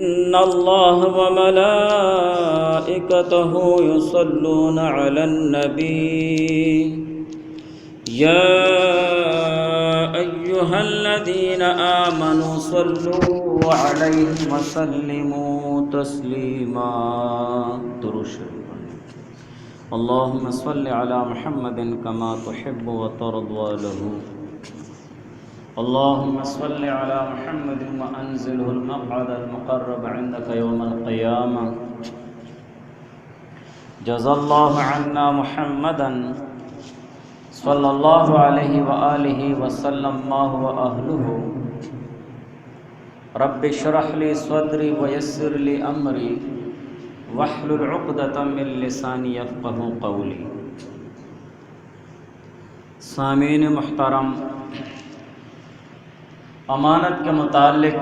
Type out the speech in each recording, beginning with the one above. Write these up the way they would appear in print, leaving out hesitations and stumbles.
إن الله وملائكته يصلون على النبي يا أيها الذين آمنوا صلوا عليه وسلموا تسليما درود شریف اللهم صل على محمد كما تحب وترضى له اللهم صل على محمد وأنزله المقعد المقرب عندك يوم القيامة جزا الله عنا محمدا صلى الله عليه وآله وسلم ما هو أهله رب اشرح لي صدري ويسر لي أمري واحلل عقدة من لساني يفقهوا قولي. سامعین محترم، امانت کے متعلق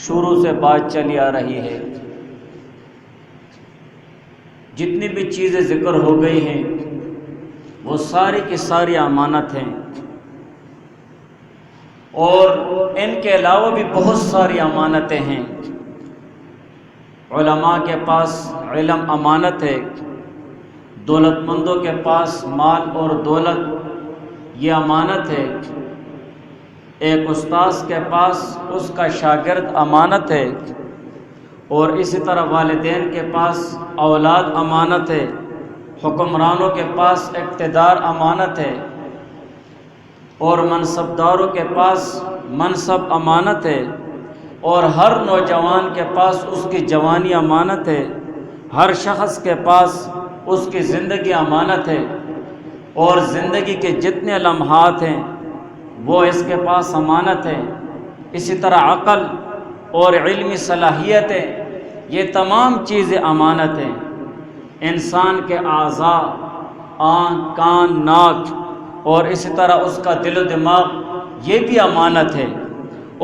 شروع سے بات چلی آ رہی ہے. جتنی بھی چیزیں ذکر ہو گئی ہیں وہ ساری کی ساری امانت ہیں، اور ان کے علاوہ بھی بہت ساری امانتیں ہیں. علماء کے پاس علم امانت ہے، دولت مندوں کے پاس مال اور دولت یہ امانت ہے، ایک استاذ کے پاس اس کا شاگرد امانت ہے، اور اسی طرح والدین کے پاس اولاد امانت ہے، حکمرانوں کے پاس اقتدار امانت ہے، اور منصبداروں کے پاس منصب امانت ہے، اور ہر نوجوان کے پاس اس کی جوانی امانت ہے، ہر شخص کے پاس اس کی زندگی امانت ہے، اور زندگی کے جتنے لمحات ہیں وہ اس کے پاس امانت ہے. اسی طرح عقل اور علمی صلاحیتیں، یہ تمام چیزیں امانت ہیں. انسان کے اعضاء، آنکھ، کان، ناک، اور اسی طرح اس کا دل و دماغ، یہ بھی امانت ہے،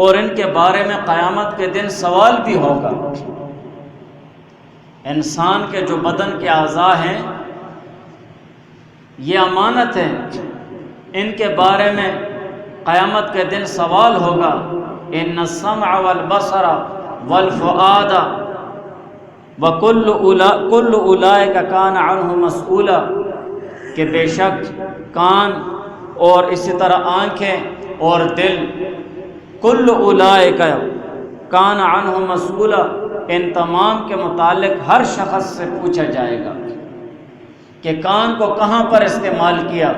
اور ان کے بارے میں قیامت کے دن سوال بھی ہوگا. انسان کے جو بدن کے اعضاء ہیں یہ امانت ہیں، ان کے بارے میں قیامت کے دن سوال ہوگا. ان السمع والبصر والفؤاد وکل اولئک کان عنہ مسئولا، کہ بے شک کان اور اسی طرح آنکھیں اور دل، کل اولئک کان عنہ مسئولا، ان تمام کے متعلق ہر شخص سے پوچھا جائے گا کہ کان کو کہاں پر استعمال کیا،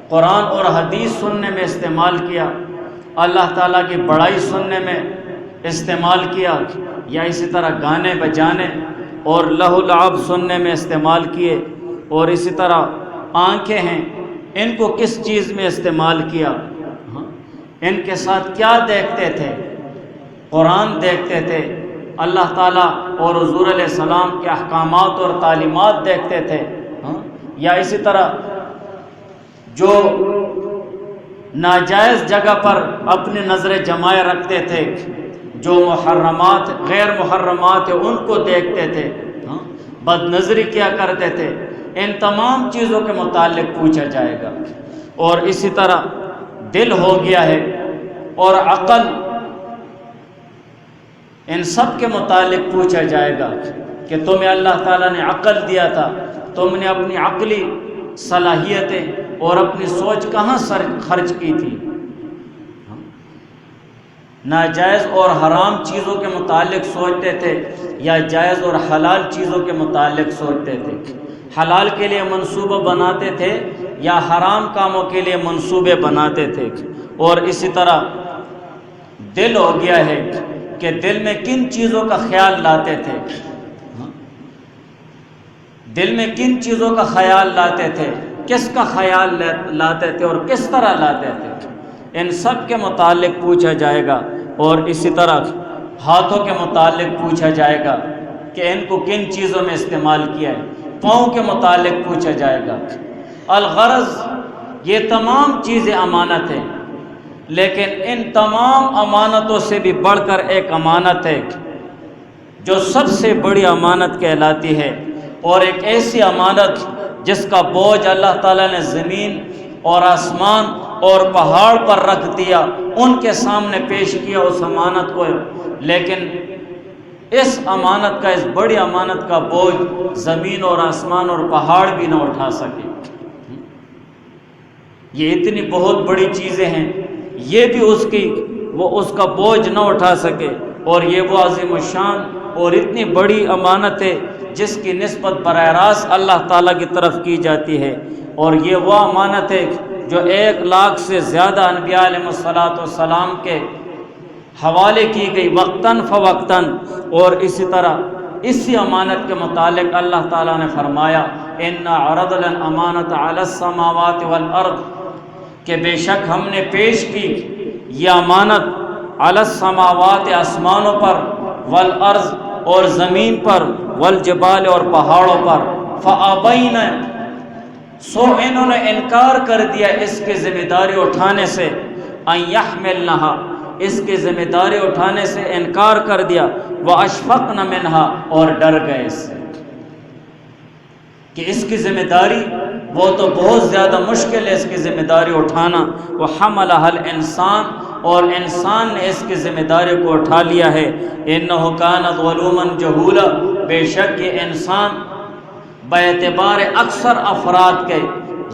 قرآن اور حدیث سننے میں استعمال کیا، اللہ تعالیٰ کی بڑائی سننے میں استعمال کیا، یا اسی طرح گانے بجانے اور لہو لعب سننے میں استعمال کیے. اور اسی طرح آنکھیں ہیں، ان کو کس چیز میں استعمال کیا، ان کے ساتھ کیا دیکھتے تھے، قرآن دیکھتے تھے، اللہ تعالیٰ اور حضور علیہ السلام کے احکامات اور تعلیمات دیکھتے تھے، یا اسی طرح جو ناجائز جگہ پر اپنی نظریں جمائے رکھتے تھے، جو محرمات غیر محرمات ہیں ان کو دیکھتے تھے، بد نظری کیا کرتے تھے. ان تمام چیزوں کے متعلق پوچھا جائے گا. اور اسی طرح دل ہو گیا ہے اور عقل، ان سب کے متعلق پوچھا جائے گا کہ تمہیں اللہ تعالیٰ نے عقل دیا تھا، تم نے اپنی عقلی صلاحیتیں اور اپنی سوچ کہاں خرچ کی تھی. ناجائز اور حرام چیزوں کے متعلق سوچتے تھے یا جائز اور حلال چیزوں کے متعلق سوچتے تھے، حلال کے لیے منصوبہ بناتے تھے یا حرام کاموں کے لیے منصوبے بناتے تھے. اور اسی طرح دل ہو گیا ہے کہ دل میں کن چیزوں کا خیال لاتے تھے، دل میں کن چیزوں کا خیال لاتے تھے، کس کا خیال لاتے تھے اور کس طرح لاتے تھے. ان سب کے متعلق پوچھا جائے گا. اور اسی طرح ہاتھوں کے متعلق پوچھا جائے گا کہ ان کو کن چیزوں میں استعمال کیا ہے. پاؤں کے متعلق پوچھا جائے گا. الغرض یہ تمام چیزیں امانت ہیں، لیکن ان تمام امانتوں سے بھی بڑھ کر ایک امانت ہے جو سب سے بڑی امانت کہلاتی ہے، اور ایک ایسی امانت جس کا بوجھ اللہ تعالیٰ نے زمین اور آسمان اور پہاڑ پر رکھ دیا، ان کے سامنے پیش کیا اس امانت کو، لیکن اس امانت کا، اس بڑی امانت کا بوجھ زمین اور آسمان اور پہاڑ بھی نہ اٹھا سکے۔ یہ اتنی بہت بڑی چیزیں ہیں، یہ بھی اس کا بوجھ نہ اٹھا سکے، اور یہ وہ عظیم الشان اور اتنی بڑی امانت ہے جس کی نسبت براہ راست اللہ تعالیٰ کی طرف کی جاتی ہے، اور یہ وہ امانت ہے جو 1,00,000 سے زیادہ انبیاء علیہ السلام کے حوالے کی گئی وقتاً فوقتاً۔ اور اسی طرح اسی امانت کے متعلق اللہ تعالیٰ نے فرمایا اِنَّا عَرَضْنَا الْأَمَانَةَ عَلَى السَّمَاوَاتِ وَالْأَرْضِ، کہ بے شک ہم نے پیش کی یہ امانت علی السماوات، آسمانوں پر، والارض اور زمین پر، والجبال اور پہاڑوں پر، فابین، سو انہوں نے انکار کر دیا اس کی ذمہ داری اٹھانے سے، ان یحملنہا، اس کی ذمہ داری اٹھانے سے انکار کر دیا، واشفقن منہا، اور ڈر گئے اس سے کہ اس کی ذمہ داری وہ تو بہت زیادہ مشکل ہے اس کی ذمہ داری اٹھانا، وحملھا الانسان، اور انسان نے اس کی ذمہ داری کو اٹھا لیا ہے، انہ کان ظلوما جہولا، بے شک یہ انسان باعتبار اکثر افراد کے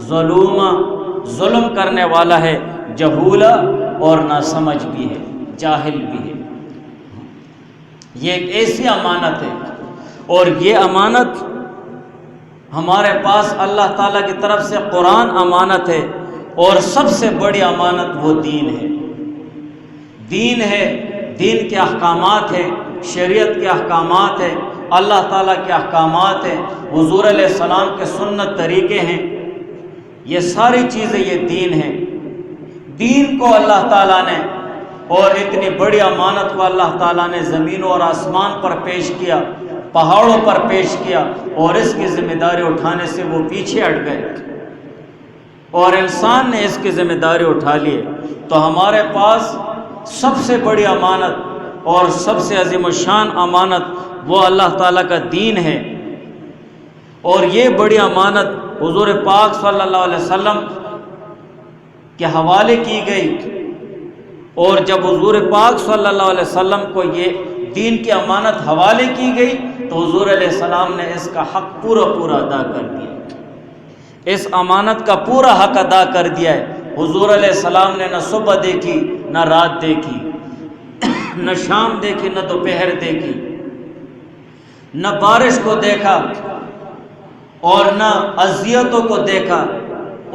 ظلم کرنے والا ہے، جہولا، اور ناسمجھ بھی ہے، جاہل بھی ہے۔ یہ ایک ایسی امانت ہے، اور یہ امانت ہمارے پاس اللہ تعالیٰ کی طرف سے قرآن امانت ہے، اور سب سے بڑی امانت وہ دین ہے۔ دین ہے، دین کے احکامات ہیں، شریعت کے احکامات ہیں، اللہ تعالیٰ کے احکامات ہیں، حضور علیہ السلام کے سنت طریقے ہیں، یہ ساری چیزیں یہ دین ہیں۔ دین کو اللہ تعالیٰ نے، اور اتنی بڑی امانت کو اللہ تعالیٰ نے زمینوں اور آسمان پر پیش کیا، پہاڑوں پر پیش کیا، اور اس کی ذمہ داری اٹھانے سے وہ پیچھے ہٹ گئے، اور انسان نے اس کی ذمہ داری اٹھا لی۔ تو ہمارے پاس سب سے بڑی امانت اور سب سے عظیم الشان امانت وہ اللہ تعالیٰ کا دین ہے، اور یہ بڑی امانت حضور پاک صلی اللہ علیہ وسلم کے حوالے کی گئی، اور جب حضور پاک صلی اللہ علیہ وسلم کو یہ دین کی امانت حوالے کی گئی تو حضور علیہ السلام نے اس کا حق پورا ادا کر دیا، اس امانت کا پورا حق ادا کر دیا ہے۔ حضور علیہ السلام نے نہ صبح دیکھی، نہ رات دیکھی، نہ شام دیکھی، نہ دوپہر دیکھی، نہ بارش کو دیکھا، اور نہ اذیتوں کو دیکھا،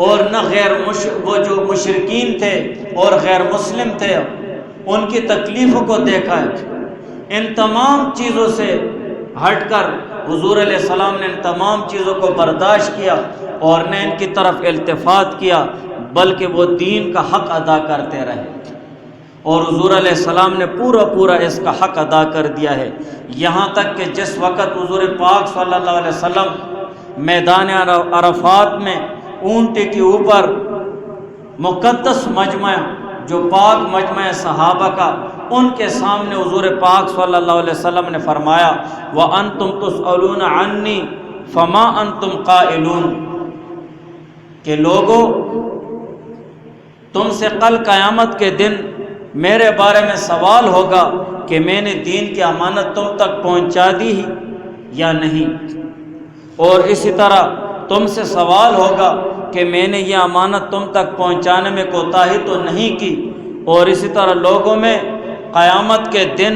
اور نہ وہ جو مشرکین تھے اور غیر مسلم تھے ان کی تکلیفوں کو دیکھا ہے۔ ان تمام چیزوں سے ہٹ کر حضور علیہ السلام نے ان تمام چیزوں کو برداشت کیا، اور نہ ان کی طرف التفات کیا، بلکہ وہ دین کا حق ادا کرتے رہے، اور حضور علیہ السلام نے پورا اس کا حق ادا کر دیا ہے، یہاں تک کہ جس وقت حضور پاک صلی اللہ علیہ وسلم میدان عرفات میں اونٹ کے اوپر مقدس مجمع، جو پاک مجمع صحابہ کا، ان کے سامنے حضور پاک صلی اللہ علیہ وسلم نے فرمایا وَأَنْتُمْ تُسْأَلُونَ عَنِّي فَمَا أَنْتُمْ قَائِلُونَ، کہ لوگو تم سے کل قیامت کے دن میرے بارے میں سوال ہوگا کہ میں نے دین کی امانت تم تک پہنچا دی ہی یا نہیں، اور اسی طرح تم سے سوال ہوگا کہ میں نے یہ امانت تم تک پہنچانے میں کوتاہی تو نہیں کی، اور اسی طرح لوگوں میں قیامت کے دن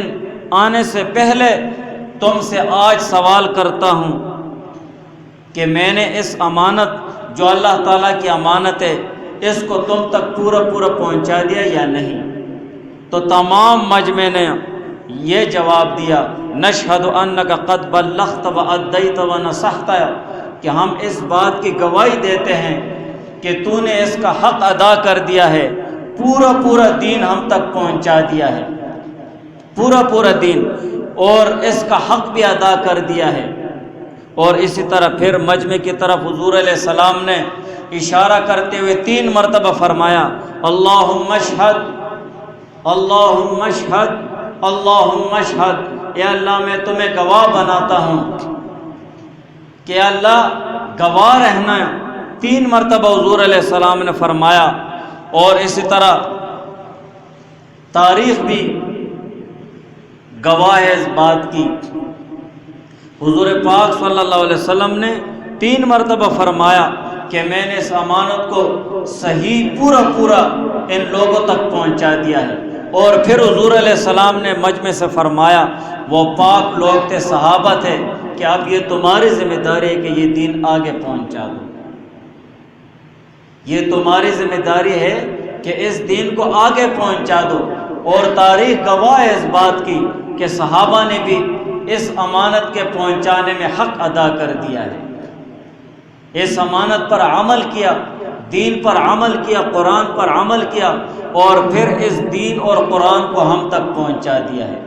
آنے سے پہلے تم سے آج سوال کرتا ہوں کہ میں نے اس امانت جو اللہ تعالیٰ کی امانت ہے اس کو تم تک پورا پہنچا دیا یا نہیں۔ تو تمام مجمع نے یہ جواب دیا نشہد انک قد بلغت وادیت ونصحت، کہ ہم اس بات کی گواہی دیتے ہیں کہ تو نے اس کا حق ادا کر دیا ہے، پورا دین ہم تک پہنچا دیا ہے، پورا دین، اور اس کا حق بھی ادا کر دیا ہے۔ اور اسی طرح پھر مجمع کی طرف حضور علیہ السلام نے اشارہ کرتے ہوئے 3 مرتبہ فرمایا اللہم اشہد، اللہم اشہد، اللہم اشہد، اے اللہ میں تمہیں گواہ بناتا ہوں کہ اللہ گواہ رہنا ہے۔ 3 مرتبہ حضور علیہ السلام نے فرمایا، اور اسی طرح تاریخ بھی گواہ ہے اس بات کی۔ حضور پاک صلی اللہ علیہ وسلم نے 3 مرتبہ فرمایا کہ میں نے اس امانت کو صحیح پورا ان لوگوں تک پہنچا دیا ہے، اور پھر حضور علیہ السلام نے مجمع سے فرمایا، وہ پاک لوگ تھے، صحابہ تھے، کہ اب یہ تمہاری ذمہ داری ہے کہ یہ دین آگے پہنچا دو، یہ تمہاری ذمہ داری ہے کہ اس دین کو آگے پہنچا دو۔ اور تاریخ گواہ ہے اس بات کی کہ صحابہ نے بھی اس امانت کے پہنچانے میں حق ادا کر دیا ہے، اس امانت پر عمل کیا، دین پر عمل کیا، قرآن پر عمل کیا، اور پھر اس دین اور قرآن کو ہم تک پہنچا دیا ہے۔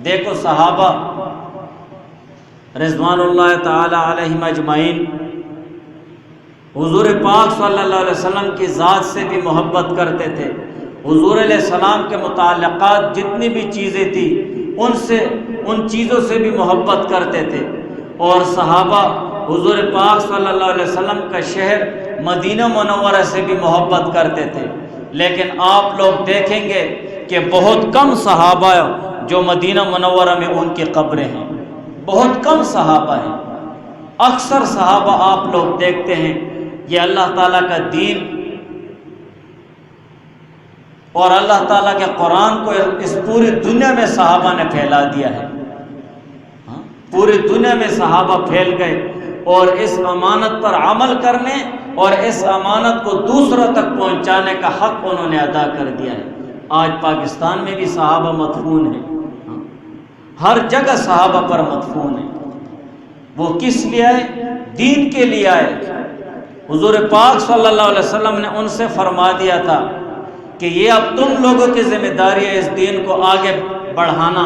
دیکھو صحابہ رضوان اللہ تعالی علیہم اجمعین حضور پاک صلی اللہ علیہ وسلم کی ذات سے بھی محبت کرتے تھے، حضور علیہ السلام کے متعلقات جتنی بھی چیزیں تھیں ان چیزوں سے بھی محبت کرتے تھے، اور صحابہ حضور پاک صلی اللہ علیہ وسلم کا شہر مدینہ منورہ سے بھی محبت کرتے تھے۔ لیکن آپ لوگ دیکھیں گے کہ بہت کم صحابہ جو مدینہ منورہ میں ان کی قبریں ہیں، بہت کم صحابہ ہیں۔ اکثر صحابہ آپ لوگ دیکھتے ہیں یہ اللہ تعالیٰ کا دین اور اللہ تعالیٰ کے قرآن کو اس پوری دنیا میں صحابہ نے پھیلا دیا ہے، پوری دنیا میں صحابہ پھیل گئے، اور اس امانت پر عمل کرنے اور اس امانت کو دوسروں تک پہنچانے کا حق انہوں نے ادا کر دیا ہے۔ آج پاکستان میں بھی صحابہ مدفون ہیں، ہر جگہ صحابہ پر مدفون ہیں۔ وہ کس لیے آئے؟ دین کے لیے آئے۔ حضور پاک صلی اللہ علیہ وسلم نے ان سے فرما دیا تھا کہ یہ اب تم لوگوں کی ذمہ داری ہے اس دین کو آگے بڑھانا،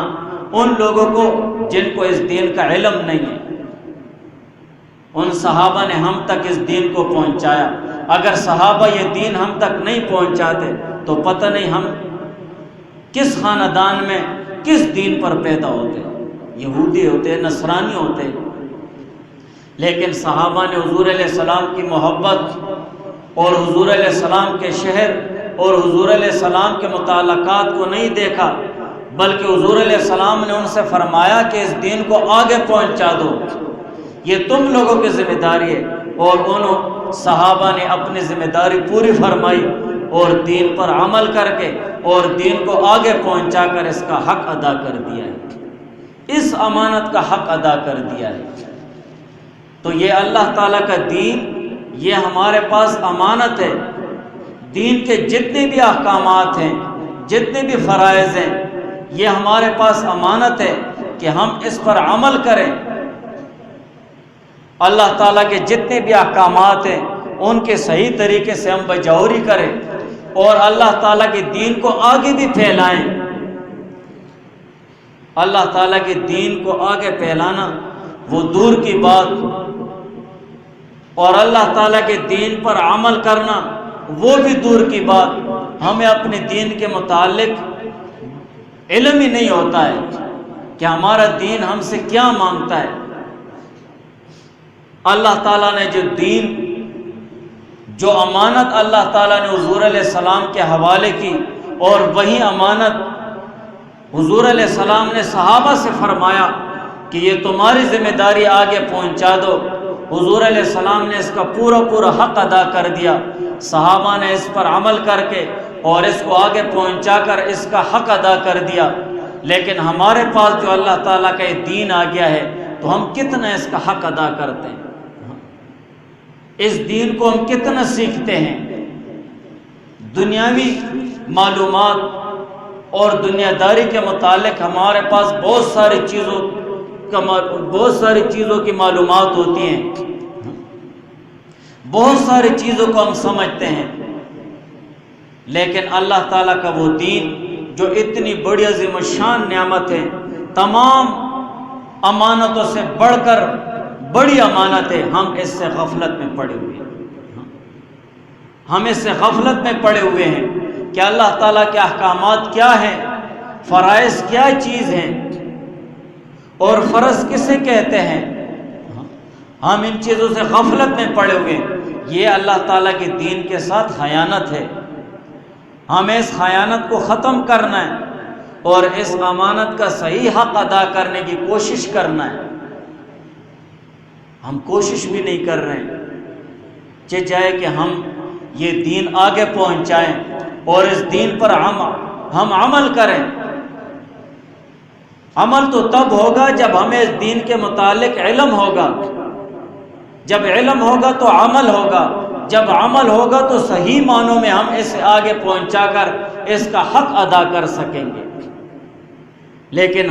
ان لوگوں کو جن کو اس دین کا علم نہیں ہے۔ ان صحابہ نے ہم تک اس دین کو پہنچایا۔ اگر صحابہ یہ دین ہم تک نہیں پہنچاتے تو پتہ نہیں ہم کس خاندان میں کس دین پر پیدا ہوتے، یہودی ہوتے، نصرانی ہوتے۔ لیکن صحابہ نے حضور علیہ السلام کی محبت اور حضور علیہ السلام کے شہر اور حضور علیہ السلام کے متعلقات کو نہیں دیکھا، بلکہ حضور علیہ السلام نے ان سے فرمایا کہ اس دین کو آگے پہنچا دو، یہ تم لوگوں کی ذمہ داری ہے۔ اور انہوں صحابہ نے اپنی ذمہ داری پوری فرمائی اور دین پر عمل کر کے اور دین کو آگے پہنچا کر اس کا حق ادا کر دیا ہے، اس امانت کا حق ادا کر دیا ہے۔ تو یہ اللہ تعالیٰ کا دین، یہ ہمارے پاس امانت ہے۔ دین کے جتنے بھی احکامات ہیں، جتنے بھی فرائض ہیں، یہ ہمارے پاس امانت ہے کہ ہم اس پر عمل کریں۔ اللہ تعالیٰ کے جتنے بھی احکامات ہیں ان کے صحیح طریقے سے ہم بجاوری کریں اور اللہ تعالیٰ کے دین کو آگے بھی پھیلائیں۔ اللہ تعالیٰ کے دین کو آگے پھیلانا وہ دور کی بات، اور اللہ تعالیٰ کے دین پر عمل کرنا وہ بھی دور کی بات۔ ہمیں اپنے دین کے متعلق علم ہی نہیں ہوتا ہے کہ ہمارا دین ہم سے کیا مانگتا ہے۔ اللہ تعالیٰ نے جو دین، جو امانت اللہ تعالیٰ نے حضور علیہ السلام کے حوالے کی، اور وہی امانت حضور علیہ السلام نے صحابہ سے فرمایا کہ یہ تمہاری ذمہ داری آگے پہنچا دو۔ حضور علیہ السلام نے اس کا پورا حق ادا کر دیا، صحابہ نے اس پر عمل کر کے اور اس کو آگے پہنچا کر اس کا حق ادا کر دیا۔ لیکن ہمارے پاس جو اللہ تعالیٰ کا یہ دین آ گیا ہے تو ہم کتنا اس کا حق ادا کرتے ہیں، اس دین کو ہم کتنا سیکھتے ہیں۔ دنیاوی معلومات اور دنیا داری کے متعلق ہمارے پاس بہت ساری چیزوں کی معلومات ہوتی ہیں، بہت ساری چیزوں کو ہم سمجھتے ہیں، لیکن اللہ تعالیٰ کا وہ دین جو اتنی بڑی عظیم الشان نعمت ہے، تمام امانتوں سے بڑھ کر بڑی امانت ہے، ہم اس سے غفلت میں پڑے ہوئے ہیں۔ ہم اس سے غفلت میں پڑے ہوئے ہیں کہ اللہ تعالیٰ کے احکامات کیا ہیں، فرائض کیا چیز ہیں، اور فرض کسے کہتے ہیں۔ ہم ان چیزوں سے غفلت میں پڑے ہوئے ہیں۔ یہ اللہ تعالیٰ کے دین کے ساتھ خیانت ہے، ہمیں اس خیانت کو ختم کرنا ہے اور اس امانت کا صحیح حق ادا کرنے کی کوشش کرنا ہے۔ ہم کوشش بھی نہیں کر رہے ہیں، چاہے کہ ہم یہ دین آگے پہنچائیں اور اس دین پر ہم عمل کریں۔ عمل تو تب ہوگا جب ہمیں اس دین کے متعلق علم ہوگا، جب علم ہوگا تو عمل ہوگا، جب عمل ہوگا تو صحیح معنوں میں ہم اسے آگے پہنچا کر اس کا حق ادا کر سکیں گے۔ لیکن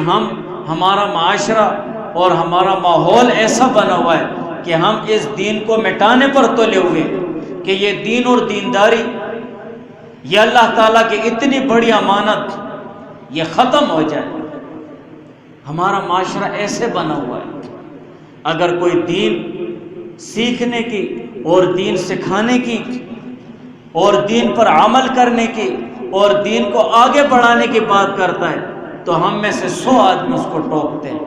ہمارا معاشرہ اور ہمارا ماحول ایسا بنا ہوا ہے کہ ہم اس دین کو مٹانے پر تلے ہوئے کہ یہ دین اور دینداری، یہ اللہ تعالیٰ کی اتنی بڑی امانت، یہ ختم ہو جائے۔ ہمارا معاشرہ ایسے بنا ہوا ہے، اگر کوئی دین سیکھنے کی اور دین سکھانے کی اور دین پر عمل کرنے کی اور دین کو آگے بڑھانے کی بات کرتا ہے تو ہم میں سے 100 آدمی اس کو ٹوکتے ہیں،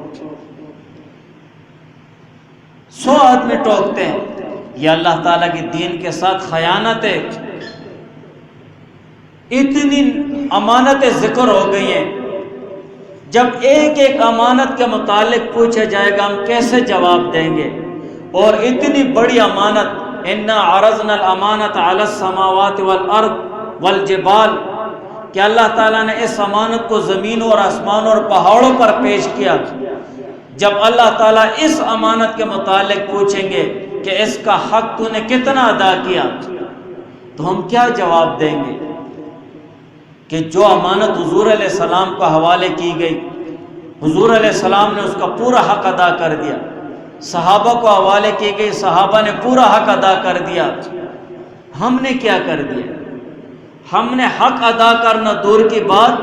100 آدمی ٹوکتے ہیں۔ یہ اللہ تعالیٰ کی دین کے ساتھ خیانت ہے۔ اتنی امانتیں ذکر ہو گئی ہیں، جب ایک ایک امانت کے متعلق پوچھا جائے گا ہم کیسے جواب دیں گے؟ اور اتنی بڑی امانت، اِنَّا عَرَضْنَا الْأَمَانَةَ عَلَى السَّمَاوَاتِ وَالْأَرْضِ وَالْجِبَالِ، کہ اللہ تعالیٰ نے اس امانت کو زمینوں اور آسمانوں اور پہاڑوں پر پیش کیا۔ جب اللہ تعالیٰ اس امانت کے متعلق پوچھیں گے کہ اس کا حق تو نے کتنا ادا کیا، تو ہم کیا جواب دیں گے؟ کہ جو امانت حضور علیہ السلام کو حوالے کی گئی، حضور علیہ السلام نے اس کا پورا حق ادا کر دیا، صحابہ کو حوالے کی گئی، صحابہ نے پورا حق ادا کر دیا۔ ہم نے کیا کر دیا؟ ہم نے حق ادا کرنا دور کی بات،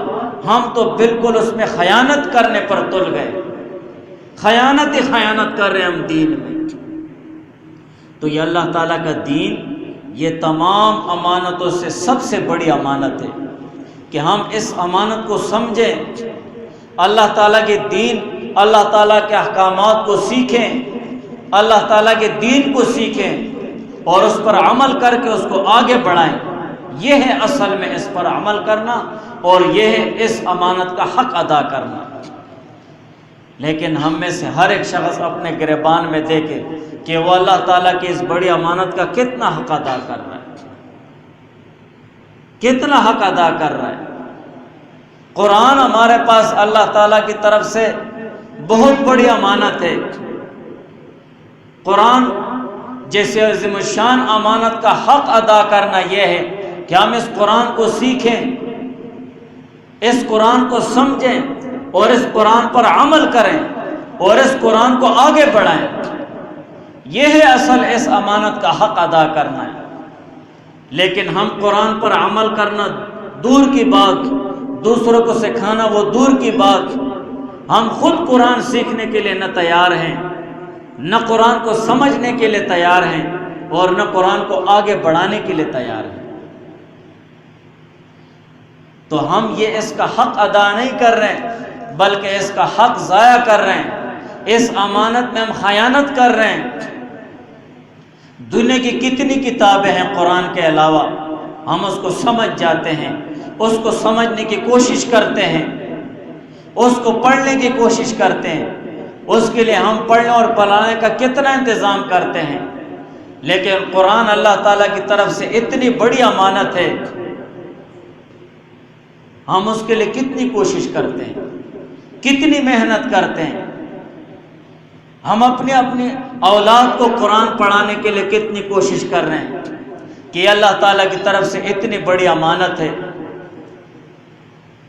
ہم تو بالکل اس میں خیانت کرنے پر تل گئے، خیانت ہی خیانت کر رہے ہیں ہم دین میں۔ تو یہ اللہ تعالیٰ کا دین، یہ تمام امانتوں سے سب سے بڑی امانت ہے کہ ہم اس امانت کو سمجھیں، اللہ تعالیٰ کے دین، اللہ تعالیٰ کے احکامات کو سیکھیں، اللہ تعالیٰ کے دین کو سیکھیں اور اس پر عمل کر کے اس کو آگے بڑھائیں۔ یہ ہے اصل میں اس پر عمل کرنا اور یہ ہے اس امانت کا حق ادا کرنا۔ لیکن ہم میں سے ہر ایک شخص اپنے گریبان میں دیکھے کہ وہ اللہ تعالیٰ کی اس بڑی امانت کا کتنا حق ادا کر رہا ہے، کتنا حق ادا کر رہا ہے۔ قرآن ہمارے پاس اللہ تعالیٰ کی طرف سے بہت بڑی امانت ہے۔ قرآن جیسے عظیم الشان امانت کا حق ادا کرنا یہ ہے کہ ہم اس قرآن کو سیکھیں، اس قرآن کو سمجھیں اور اس قرآن پر عمل کریں اور اس قرآن کو آگے بڑھائیں۔ یہ ہے اصل اس امانت کا حق ادا کرنا ہے۔ لیکن ہم قرآن پر عمل کرنا دور کی بات، دوسروں کو سکھانا وہ دور کی بات، ہم خود قرآن سیکھنے کے لیے نہ تیار ہیں، نہ قرآن کو سمجھنے کے لیے تیار ہیں اور نہ قرآن کو آگے بڑھانے کے لیے تیار ہیں۔ تو ہم یہ اس کا حق ادا نہیں کر رہے ہیں بلکہ اس کا حق ضائع کر رہے ہیں، اس امانت میں ہم خیانت کر رہے ہیں۔ دنیا کی کتنی کتابیں ہیں قرآن کے علاوہ، ہم اس کو سمجھ جاتے ہیں، اس کو سمجھنے کی کوشش کرتے ہیں، اس کو پڑھنے کی کوشش کرتے ہیں، اس کے لیے ہم پڑھنے اور پڑھانے کا کتنا انتظام کرتے ہیں۔ لیکن قرآن اللہ تعالیٰ کی طرف سے اتنی بڑی امانت ہے، ہم اس کے لیے کتنی کوشش کرتے ہیں، کتنی محنت کرتے ہیں۔ ہم اپنی اولاد کو قرآن پڑھانے کے لیے کتنی کوشش کر رہے ہیں کہ اللہ تعالیٰ کی طرف سے اتنی بڑی امانت ہے،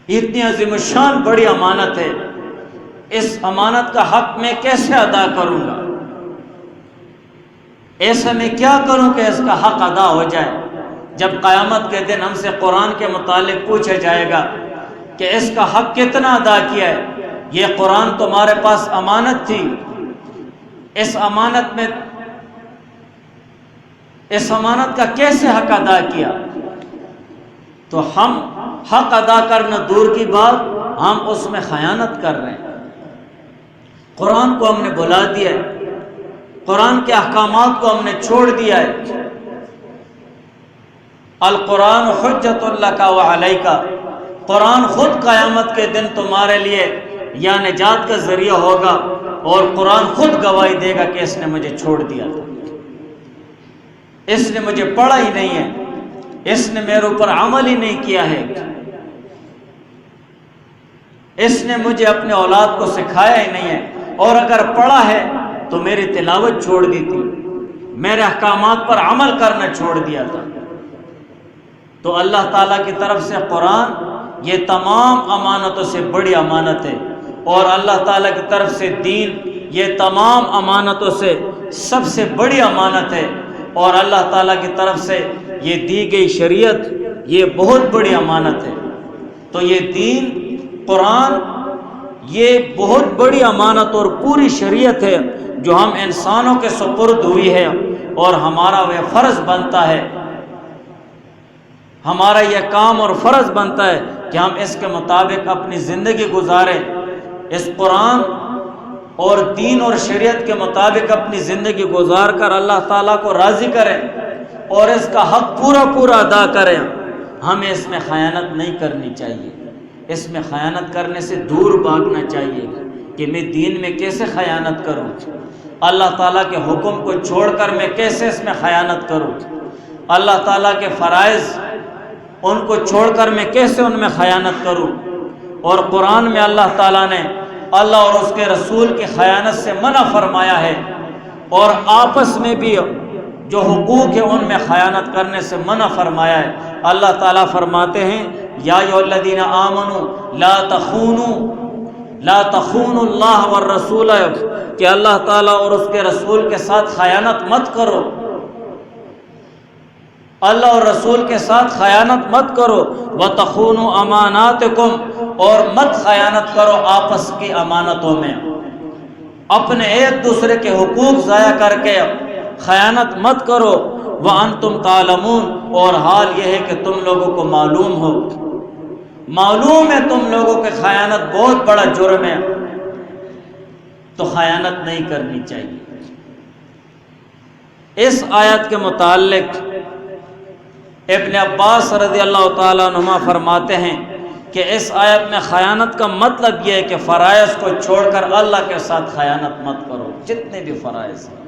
اتنی عظیم الشان بڑی امانت ہے، اس امانت کا حق میں کیسے ادا کروں گا؟ ایسا میں کیا کروں کہ اس کا حق ادا ہو جائے؟ جب قیامت کے دن ہم سے قرآن کے متعلق پوچھا جائے گا کہ اس کا حق کتنا ادا کیا ہے، یہ قرآن تمہارے پاس امانت تھی، اس امانت میں اس امانت کا کیسے حق ادا کیا؟ تو ہم حق ادا کرنا دور کی بات، ہم اس میں خیانت کر رہے ہیں۔ قرآن کو ہم نے بھلا دیا ہے، قرآن کے احکامات کو ہم نے چھوڑ دیا ہے، القرآن حجت لک و علیک، قرآن خود قیامت کے دن تمہارے لیے یا نجات کا ذریعہ ہوگا، اور قرآن خود گواہی دے گا کہ اس نے مجھے چھوڑ دیا تھا، اس نے مجھے پڑھا ہی نہیں ہے، اس نے میرے اوپر عمل ہی نہیں کیا ہے، اس نے مجھے اپنے اولاد کو سکھایا ہی نہیں ہے، اور اگر پڑھا ہے تو میری تلاوت چھوڑ دی تھی، میرے احکامات پر عمل کرنا چھوڑ دیا تھا۔ تو اللہ تعالیٰ کی طرف سے قرآن یہ تمام امانتوں سے بڑی امانت ہے، اور اللہ تعالیٰ کی طرف سے دین یہ تمام امانتوں سے سب سے بڑی امانت ہے، اور اللہ تعالیٰ کی طرف سے یہ دی گئی شریعت یہ بہت بڑی امانت ہے۔ تو یہ دین قرآن یہ بہت بڑی امانت اور پوری شریعت ہے جو ہم انسانوں کے سپرد ہوئی ہے، اور ہمارا وہ فرض بنتا ہے، ہمارا یہ کام اور فرض بنتا ہے کہ ہم اس کے مطابق اپنی زندگی گزاریں، اس قرآن اور دین اور شریعت کے مطابق اپنی زندگی گزار کر اللہ تعالیٰ کو راضی کریں اور اس کا حق پورا پورا ادا کریں۔ ہمیں اس میں خیانت نہیں کرنی چاہیے، اس میں خیانت کرنے سے دور بھاگنا چاہیے کہ میں دین میں کیسے خیانت کروں، اللہ تعالیٰ کے حکم کو چھوڑ کر میں کیسے اس میں خیانت کروں، اللہ تعالیٰ کے فرائض ان کو چھوڑ کر میں کیسے ان میں خیانت کروں۔ اور قرآن میں اللہ تعالیٰ نے اللہ اور اس کے رسول کی خیانت سے منع فرمایا ہے، اور آپس میں بھی جو حقوق ہے ان میں خیانت کرنے سے منع فرمایا ہے۔ اللہ تعالیٰ فرماتے ہیں یا ایھا الذین آمنوا لا تخونوا اللہ والرسول، کہ اللہ تعالیٰ اور اس کے رسول کے ساتھ خیانت مت کرو، اللہ اور رسول کے ساتھ خیانت مت کرو، وَتَخُونُوا أَمَانَاتِكُمْ، اور مت خیانت کرو آپس کی امانتوں میں، اپنے ایک دوسرے کے حقوق ضائع کر کے خیانت مت کرو، وَأَنْتُمْ تَعْلَمُونَ، اور حال یہ ہے کہ تم لوگوں کو معلوم ہے تم لوگوں کے خیانت بہت بڑا جرم ہے، تو خیانت نہیں کرنی چاہیے۔ اس آیت کے متعلق ابن عباس رضی اللہ تعالیٰ عنہما فرماتے ہیں کہ اس آیت میں خیانت کا مطلب یہ ہے کہ فرائض کو چھوڑ کر اللہ کے ساتھ خیانت مت کرو، جتنے بھی فرائض ہیں۔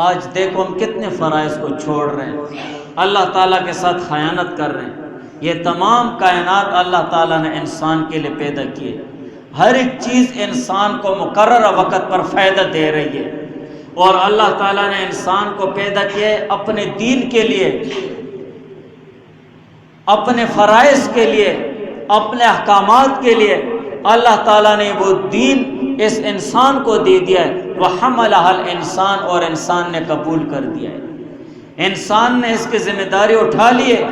آج دیکھو ہم کتنے فرائض کو چھوڑ رہے ہیں، اللہ تعالیٰ کے ساتھ خیانت کر رہے ہیں۔ یہ تمام کائنات اللہ تعالیٰ نے انسان کے لیے پیدا کی ہے، ہر ایک چیز انسان کو مقررہ وقت پر فائدہ دے رہی ہے، اور اللہ تعالیٰ نے انسان کو پیدا کیا ہے اپنے دین کے لیے، اپنے فرائض کے لیے، اپنے احکامات کے لیے۔ اللہ تعالیٰ نے وہ دین اس انسان کو دے دیا ہے، وَحَمَلَهَا الْإِنسان، اور انسان نے قبول کر دیا ہے، انسان نے اس کی ذمہ داری اٹھا لی ہے۔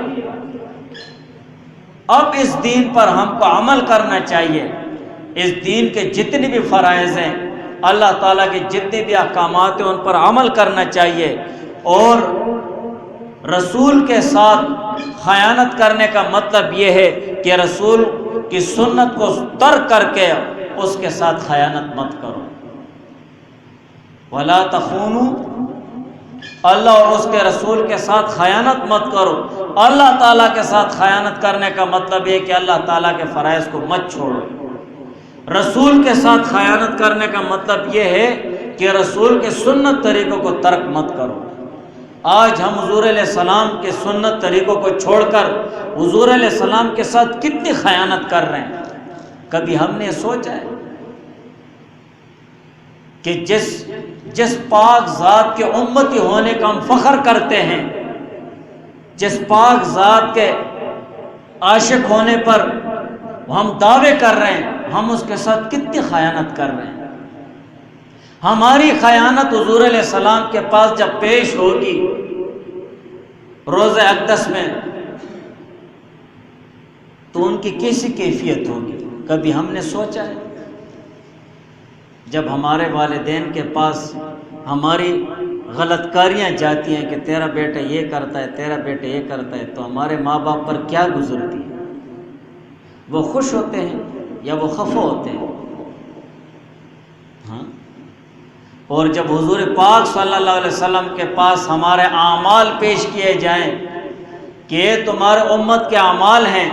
اب اس دین پر ہم کو عمل کرنا چاہیے، اس دین کے جتنے بھی فرائض ہیں، اللہ تعالیٰ کے جتنے بھی احکامات ہیں ان پر عمل کرنا چاہیے، اور رسول کے ساتھ خیانت کرنے کا مطلب یہ ہے کہ رسول کی سنت کو ترک کر کے اس کے ساتھ خیانت مت کرو۔ وَلَا تَخُونُوا، اللہ اور اس کے رسول کے ساتھ خیانت مت کرو۔ اللہ تعالیٰ کے ساتھ خیانت کرنے کا مطلب یہ کہ اللہ تعالیٰ کے فرائض کو مت چھوڑو۔ رسول کے ساتھ خیانت کرنے کا مطلب یہ ہے کہ رسول کے سنت طریقوں کو ترک مت کرو۔ آج ہم حضور علیہ السلام کے سنت طریقوں کو چھوڑ کر حضور علیہ السلام کے ساتھ کتنی خیانت کر رہے ہیں۔ کبھی ہم نے سوچا ہے کہ جس پاک ذات کے امتی ہونے کا ہم فخر کرتے ہیں، جس پاک ذات کے عاشق ہونے پر ہم دعوے کر رہے ہیں، ہم اس کے ساتھ کتنی خیانت کر رہے ہیں۔ ہماری خیانت حضور علیہ السلام کے پاس جب پیش ہوگی روضہ اقدس میں تو ان کی کیسی کیفیت ہوگی؟ کبھی ہم نے سوچا ہے؟ جب ہمارے والدین کے پاس ہماری غلط کاریاں جاتی ہیں کہ تیرا بیٹا یہ کرتا ہے، تیرا بیٹا یہ کرتا ہے، تو ہمارے ماں باپ پر کیا گزرتی ہے؟ وہ خوش ہوتے ہیں یا وہ خفا ہوتے ہیں؟ ہاں، اور جب حضور پاک صلی اللہ علیہ وسلم کے پاس ہمارے اعمال پیش کیے جائیں کہ یہ تمہارے امت کے اعمال ہیں،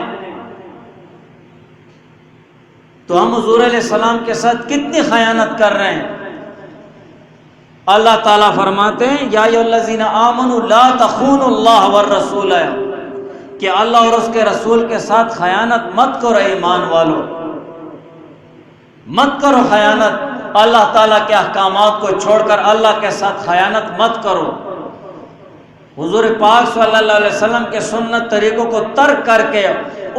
تو ہم حضور علیہ السلام کے ساتھ کتنی خیانت کر رہے ہیں۔ اللہ تعالیٰ فرماتے ہیں یا ایھا الذین آمنوا لا تخونوا اللہ والرسول، کہ اللہ اور اس کے رسول کے ساتھ خیانت مت کرو، ایمان والو مت کرو خیانت، اللہ تعالیٰ کے احکامات کو چھوڑ کر اللہ کے ساتھ خیانت مت کرو، حضور پاک صلی اللہ علیہ وسلم کے سنت طریقوں کو ترک کر کے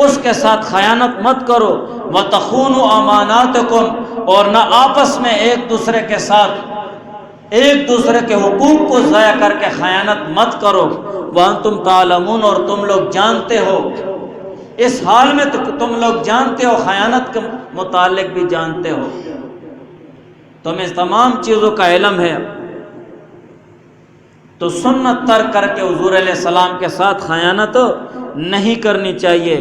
اس کے ساتھ خیانت مت کرو، وَتَخُونُوا أَمَانَاتِكُمْ، اور نہ آپس میں ایک دوسرے کے ساتھ ایک دوسرے کے حقوق کو ضائع کر کے خیانت مت کرو، وَأَنْتُمْ تَعْلَمُونَ، اور تم لوگ جانتے ہو، اس حال میں تم لوگ جانتے ہو، خیانت کے متعلق بھی جانتے ہو، تمہیں تمام چیزوں کا علم ہے، تو سنت ترک کر کے حضور علیہ السلام کے ساتھ خیانت نہیں کرنی چاہیے۔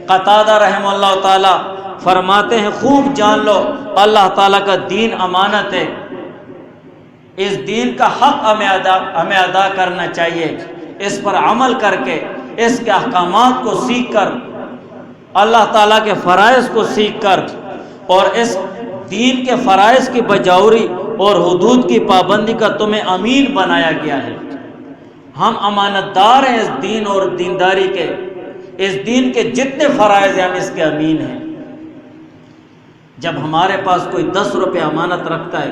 قتادہ رحمہ اللہ تعالی فرماتے ہیں خوب جان لو اللہ تعالیٰ کا دین امانت ہے، اس دین کا حق ہمیں ادا کرنا چاہیے، اس پر عمل کر کے اس کے احکامات کو سیکھ کر، اللہ تعالیٰ کے فرائض کو سیکھ کر، اور اس دین کے فرائض کی بجاوری اور حدود کی پابندی کا تمہیں امین بنایا گیا ہے۔ ہم امانت دار ہیں اس دین اور دینداری کے، اس دین کے جتنے فرائض ہیں ہم اس کے امین ہیں۔ جب ہمارے پاس کوئی 10 روپے امانت رکھتا ہے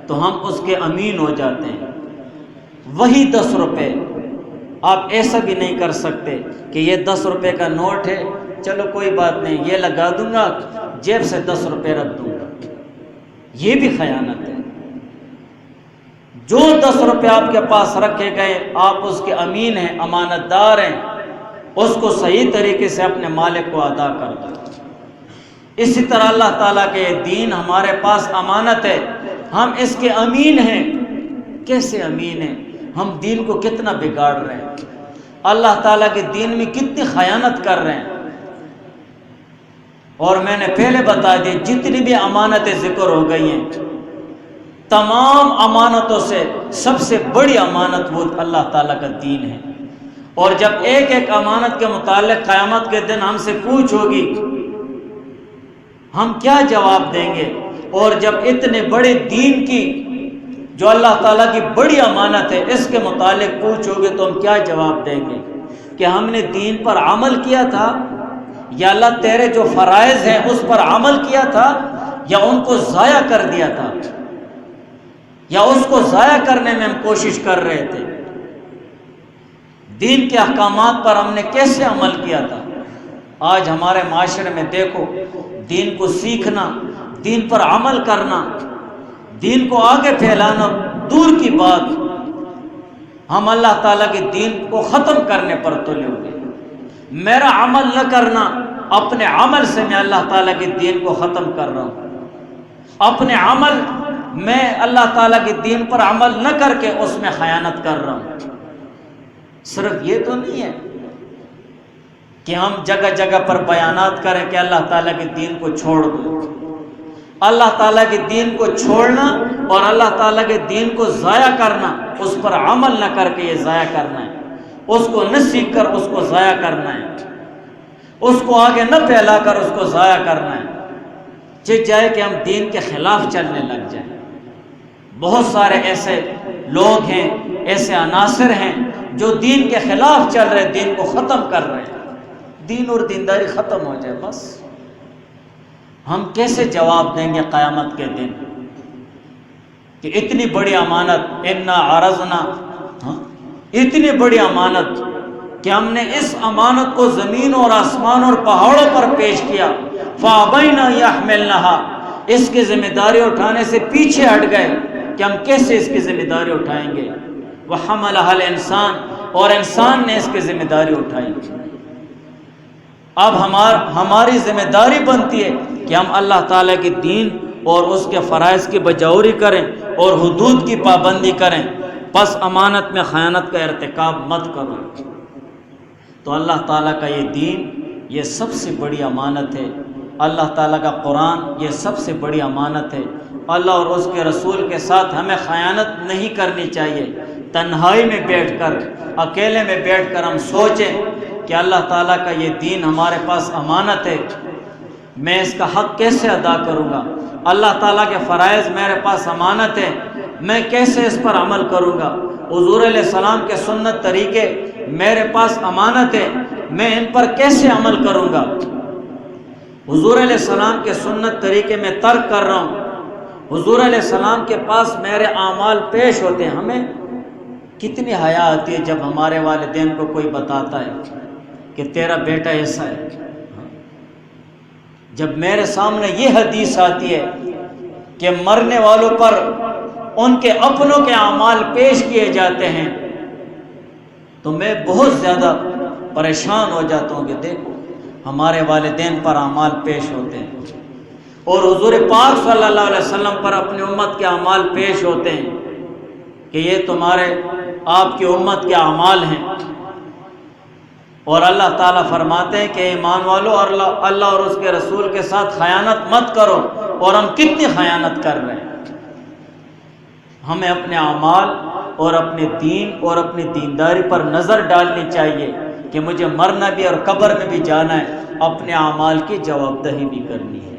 تو ہم اس کے امین ہو جاتے ہیں، وہی 10 روپے آپ ایسا بھی نہیں کر سکتے کہ یہ 10 روپے کا نوٹ ہے، چلو کوئی بات نہیں یہ لگا دوں گا، جیب سے 10 روپے رکھ دوں گا، یہ بھی خیانت ہے۔ جو 10 روپے آپ کے پاس رکھے گئے آپ اس کے امین ہیں، امانت دار ہیں، اس کو صحیح طریقے سے اپنے مالک کو ادا کر دو۔ اسی طرح اللہ تعالیٰ کے دین ہمارے پاس امانت ہے، ہم اس کے امین ہیں۔ کیسے امین ہیں؟ ہم دین کو کتنا بگاڑ رہے ہیں، اللہ تعالیٰ کے دین میں کتنی خیانت کر رہے ہیں۔ اور میں نے پہلے بتا دی جتنی بھی امانتیں ذکر ہو گئی ہیں، تمام امانتوں سے سب سے بڑی امانت وہ اللہ تعالیٰ کا دین ہے۔ اور جب ایک ایک امانت کے متعلق قیامت کے دن ہم سے پوچھ ہوگی، ہم کیا جواب دیں گے؟ اور جب اتنے بڑے دین کی جو اللہ تعالیٰ کی بڑی امانت ہے اس کے متعلق پوچھو گے تو ہم کیا جواب دیں گے؟ کہ ہم نے دین پر عمل کیا تھا، یا اللہ تیرے جو فرائض ہیں اس پر عمل کیا تھا، یا ان کو ضائع کر دیا تھا، یا اس کو ضائع کرنے میں ہم کوشش کر رہے تھے؟ دین کے احکامات پر ہم نے کیسے عمل کیا تھا؟ آج ہمارے معاشرے میں دیکھو، دین کو سیکھنا، دین پر عمل کرنا، دین کو آگے پھیلانا دور کی بات، ہم اللہ تعالیٰ کے دین کو ختم کرنے پر تلے ہوئے۔ میرا عمل نہ کرنا، اپنے عمل سے میں اللہ تعالیٰ کے دین کو ختم کر رہا ہوں، اپنے عمل میں اللہ تعالیٰ کے دین پر عمل نہ کر کے اس میں خیانت کر رہا ہوں۔ صرف یہ تو نہیں ہے کہ ہم جگہ جگہ پر بیانات کریں کہ اللہ تعالیٰ کے دین کو چھوڑ دو۔ اللہ تعالیٰ کے دین کو چھوڑنا اور اللہ تعالیٰ کے دین کو ضائع کرنا، اس پر عمل نہ کر کے یہ ضائع کرنا ہے، اس کو نہ سیکھ کر اس کو ضائع کرنا ہے، اس کو آگے نہ پھیلا کر اس کو ضائع کرنا ہے۔ چاہے جائے کہ ہم دین کے خلاف چلنے لگ جائیں۔ بہت سارے ایسے لوگ ہیں، ایسے عناصر ہیں جو دین کے خلاف چل رہے، دین کو ختم کر رہے ہیں، دین اور دینداری ختم ہو جائے بس۔ ہم کیسے جواب دیں گے قیامت کے دن کہ اتنی بڑی امانت، انا عرضنا، اتنی بڑی امانت کہ ہم نے اس امانت کو زمین اور آسمان اور پہاڑوں پر پیش کیا، فابین یحملنھا، اس کی ذمہ داری اٹھانے سے پیچھے ہٹ گئے کہ ہم کیسے اس کی ذمہ داری اٹھائیں گے، وحملھا الانسان، اور انسان نے اس کی ذمہ داری اٹھائی۔ اب ہماری ذمہ داری بنتی ہے کہ ہم اللہ تعالیٰ کے دین اور اس کے فرائض کی بجاوری کریں اور حدود کی پابندی کریں، پس امانت میں خیانت کا ارتکاب مت کرو۔ تو اللہ تعالیٰ کا یہ دین یہ سب سے بڑی امانت ہے، اللہ تعالیٰ کا قرآن یہ سب سے بڑی امانت ہے۔ اللہ اور اس کے رسول کے ساتھ ہمیں خیانت نہیں کرنی چاہیے، تنہائی میں بیٹھ کر، اکیلے میں بیٹھ کر ہم سوچیں کہ اللہ تعالیٰ کا یہ دین ہمارے پاس امانت ہے، میں اس کا حق کیسے ادا کروں گا؟ اللہ تعالیٰ کے فرائض میرے پاس امانت ہے، میں کیسے اس پر عمل کروں گا؟ حضور علیہ السلام کے سنت طریقے میرے پاس امانت ہے، میں ان پر کیسے عمل کروں گا؟ حضور علیہ السلام کے سنت طریقے میں ترک کر رہا ہوں، حضور علیہ السلام کے پاس میرے اعمال پیش ہوتے ہیں۔ ہمیں کتنی حیا آتی ہے جب ہمارے والدین کو کوئی بتاتا ہے کہ تیرا بیٹا ایسا ہے۔ جب میرے سامنے یہ حدیث آتی ہے کہ مرنے والوں پر ان کے اپنوں کے اعمال پیش کیے جاتے ہیں، تو میں بہت زیادہ پریشان ہو جاتا ہوں کہ دیکھو ہمارے والدین پر اعمال پیش ہوتے ہیں، اور حضور پاک صلی اللہ علیہ وسلم پر اپنی امت کے اعمال پیش ہوتے ہیں کہ یہ تمہارے آپ کی امت کے اعمال ہیں، اور اللہ تعالیٰ فرماتے ہیں کہ ایمان والو اللہ اور اس کے رسول کے ساتھ خیانت مت کرو، اور ہم کتنی خیانت کر رہے ہیں۔ ہمیں اپنے اعمال اور اپنے دین اور اپنی دینداری پر نظر ڈالنی چاہیے کہ مجھے مرنا بھی اور قبر میں بھی جانا ہے، اپنے اعمال کی جواب دہی بھی کرنی ہے۔